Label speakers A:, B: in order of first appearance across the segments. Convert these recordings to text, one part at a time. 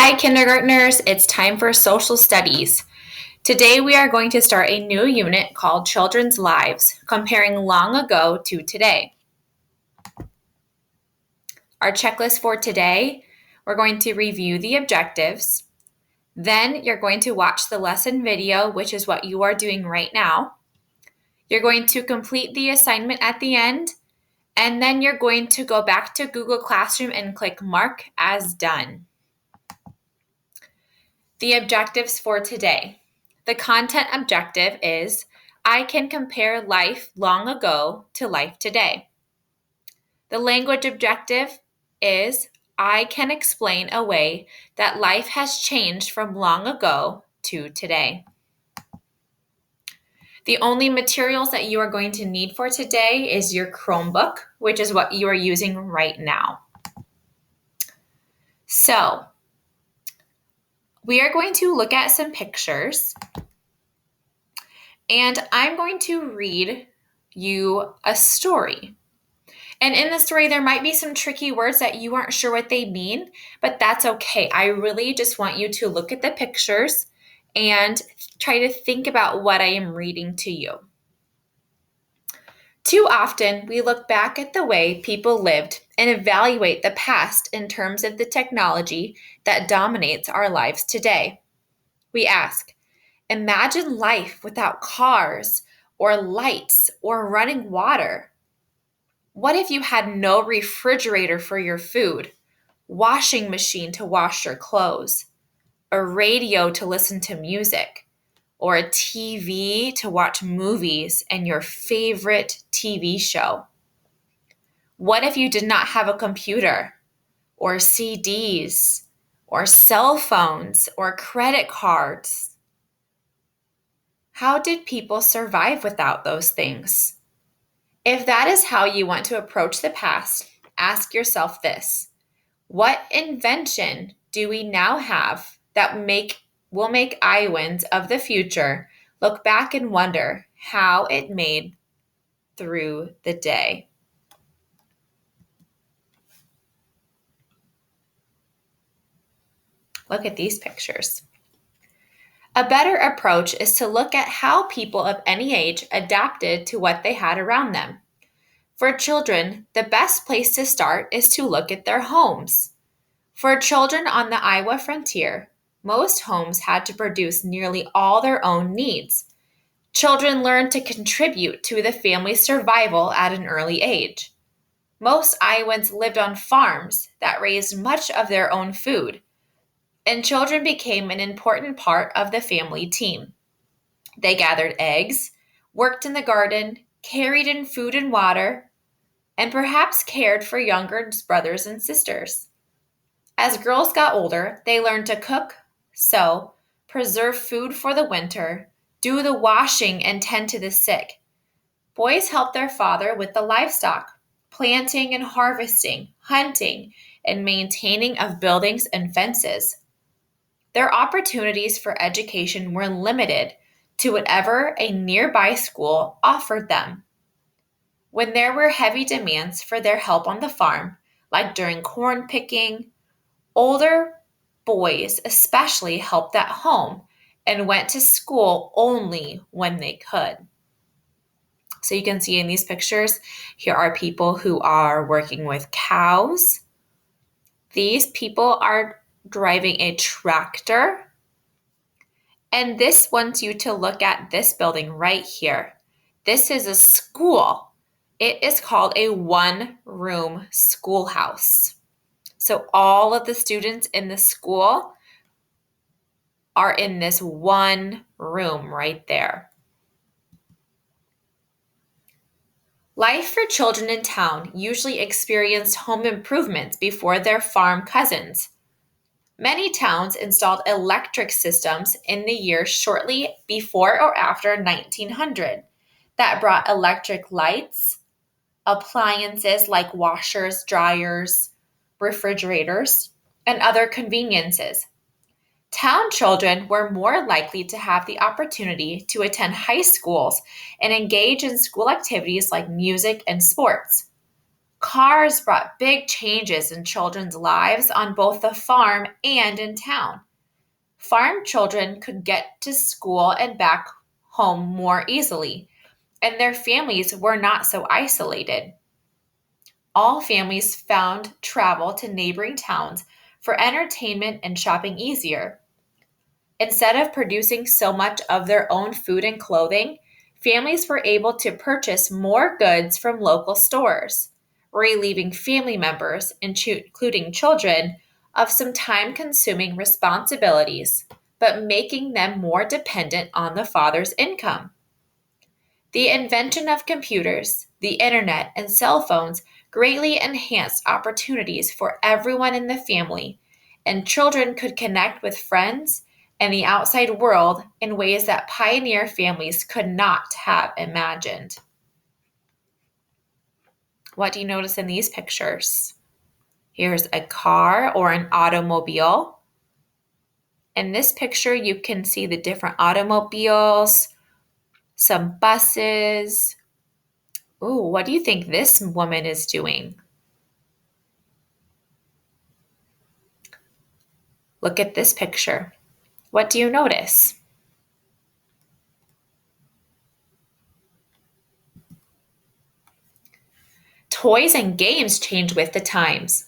A: Hi, kindergartners. It's time for social studies. Today we are going to start a new unit called Children's Lives, comparing long ago to today. Our checklist for today, we're going to review the objectives. Then you're going to watch the lesson video, which is what you are doing right now. You're going to complete the assignment at the end, and then you're going to go back to Google Classroom and click Mark as done. The objectives for today. The content objective is, I can compare life long ago to life today. The language objective is, I can explain a way that life has changed from long ago to today. The only materials that you are going to need for today is your Chromebook, which is what you are using right now. So, we are going to look at some pictures, and I'm going to read you a story. And in the story, there might be some tricky words that you aren't sure what they mean, but that's okay. I really just want you to look at the pictures and try to think about what I am reading to you. Too often, we look back at the way people lived and evaluate the past in terms of the technology that dominates our lives today. We ask, imagine life without cars or lights or running water. What if you had no refrigerator for your food, washing machine to wash your clothes, a radio to listen to music, or a TV to watch movies and your favorite TV show? What if you did not have a computer, or CDs, or cell phones, or credit cards? How did people survive without those things? If that is how you want to approach the past, ask yourself this. What invention do we now have that will make Iowans of the future look back and wonder how it made through the day? Look at these pictures. A better approach is to look at how people of any age adapted to what they had around them. For children, the best place to start is to look at their homes. For children on the Iowa frontier, most homes had to produce nearly all their own needs. Children learned to contribute to the family's survival at an early age. Most Iowans lived on farms that raised much of their own food, and children became an important part of the family team. They gathered eggs, worked in the garden, carried in food and water, and perhaps cared for younger brothers and sisters. As girls got older, they learned to cook, sew, preserve food for the winter, do the washing, and tend to the sick. Boys helped their father with the livestock, planting and harvesting, hunting, and maintaining of buildings and fences. Their opportunities for education were limited to whatever a nearby school offered them. When there were heavy demands for their help on the farm, like during corn picking, older boys especially helped at home and went to school only when they could. So you can see in these pictures, here are people who are working with cows. These people are driving a tractor. And this wants you to look at this building right here. This is a school. It is called a one-room schoolhouse. So all of the students in the school are in this one room right there. Life for children in town usually experienced home improvements before their farm cousins. Many towns installed electric systems in the years shortly before or after 1900 that brought electric lights, appliances like washers, dryers, refrigerators, and other conveniences. Town children were more likely to have the opportunity to attend high schools and engage in school activities like music and sports. Cars brought big changes in children's lives on both the farm and in town. Farm children could get to school and back home more easily, and their families were not so isolated. All families found travel to neighboring towns for entertainment and shopping easier. Instead of producing so much of their own food and clothing, families were able to purchase more goods from local stores, relieving family members, including children, of some time consuming responsibilities, but making them more dependent on the father's income. The invention of computers, the internet, and cell phones greatly enhanced opportunities for everyone in the family, and children could connect with friends and the outside world in ways that pioneer families could not have imagined. What do you notice in these pictures? Here's a car or an automobile. In this picture, you can see the different automobiles, some buses. Ooh, what do you think this woman is doing? Look at this picture. What do you notice? Toys and games change with the times.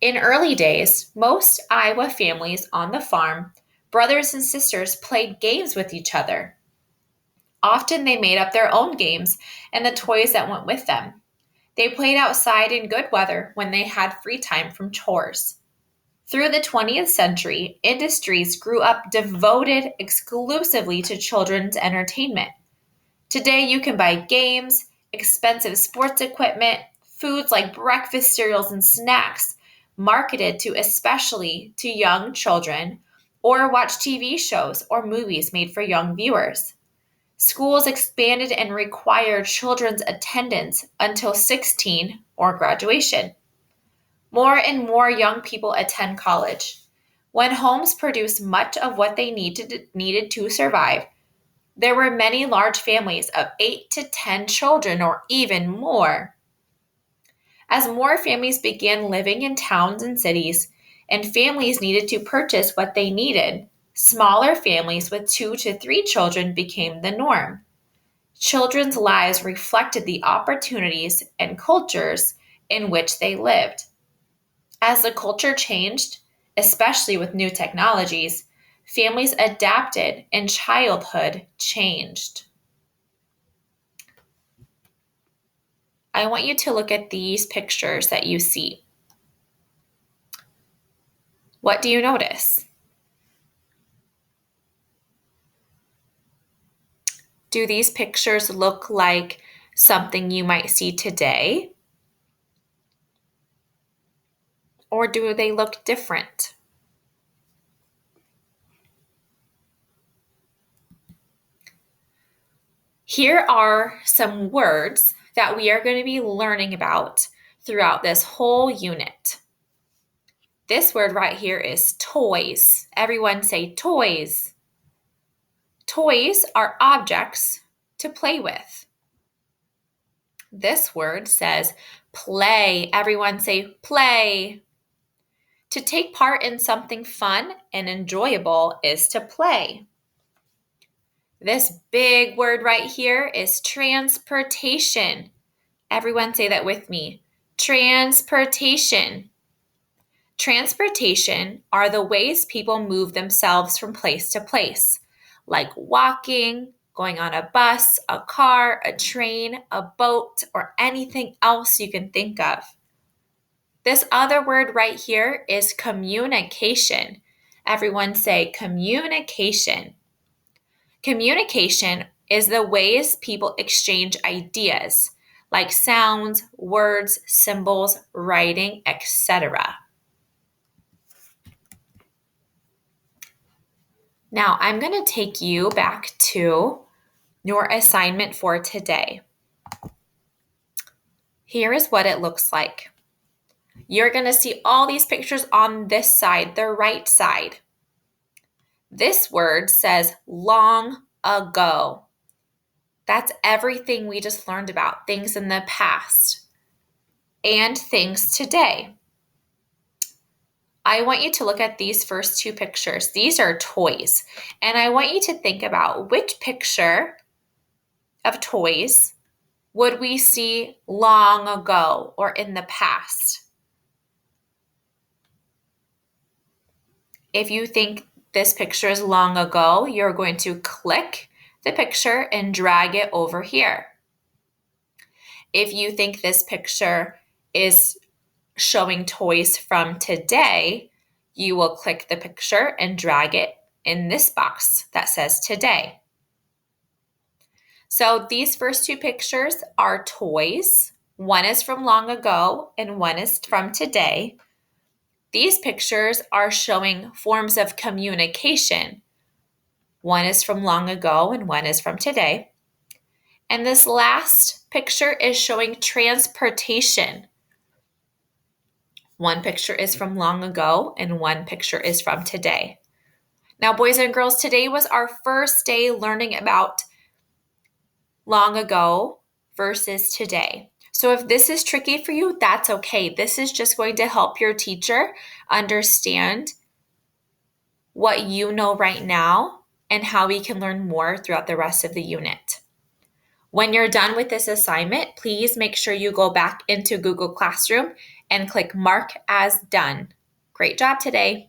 A: In early days, most Iowa families on the farm, brothers and sisters played games with each other. Often they made up their own games and the toys that went with them. They played outside in good weather when they had free time from chores. Through the 20th century, industries grew up devoted exclusively to children's entertainment. Today, you can buy games, expensive sports equipment, foods like breakfast cereals and snacks marketed to especially to young children, or watch TV shows or movies made for young viewers. Schools expanded and required children's attendance until 16 or graduation. More and more young people attend college. When homes produce much of what they needed to survive, there were many large families of 8 to 10 children or even more. As more families began living in towns and cities, and families needed to purchase what they needed, smaller families with 2 to 3 children became the norm. Children's lives reflected the opportunities and cultures in which they lived. As the culture changed, especially with new technologies, families adapted and childhood changed. I want you to look at these pictures that you see. What do you notice? Do these pictures look like something you might see today? Or do they look different? Here are some words that we are going to be learning about throughout this whole unit. This word right here is toys. Everyone say toys. Toys are objects to play with. This word says play. Everyone say play. To take part in something fun and enjoyable is to play. This big word right here is transportation. Everyone say that with me. Transportation. Transportation are the ways people move themselves from place to place, like walking, going on a bus, a car, a train, a boat, or anything else you can think of. This other word right here is communication. Everyone say communication. Communication is the ways people exchange ideas, like sounds, words, symbols, writing, etc. Now, I'm going to take you back to your assignment for today. Here is what it looks like. You're going to see all these pictures on this side, the right side. This word says long ago. That's everything we just learned about, things in the past. and things today. I want you to look at these first two pictures. These are toys. And I want you to think about which picture of toys would we see long ago or in the past. If you think this picture is long ago, you're going to click the picture and drag it over here. If you think this picture is showing toys from today, you will click the picture and drag it in this box that says today. So these first two pictures are toys. One is from long ago and one is from today. These pictures are showing forms of communication. One is from long ago and one is from today. And this last picture is showing transportation. One picture is from long ago and one picture is from today. Now, boys and girls, today was our first day learning about long ago versus today. So if this is tricky for you, that's okay. This is just going to help your teacher understand what you know right now and how we can learn more throughout the rest of the unit. When you're done with this assignment, please make sure you go back into Google Classroom and click Mark as Done. Great job today.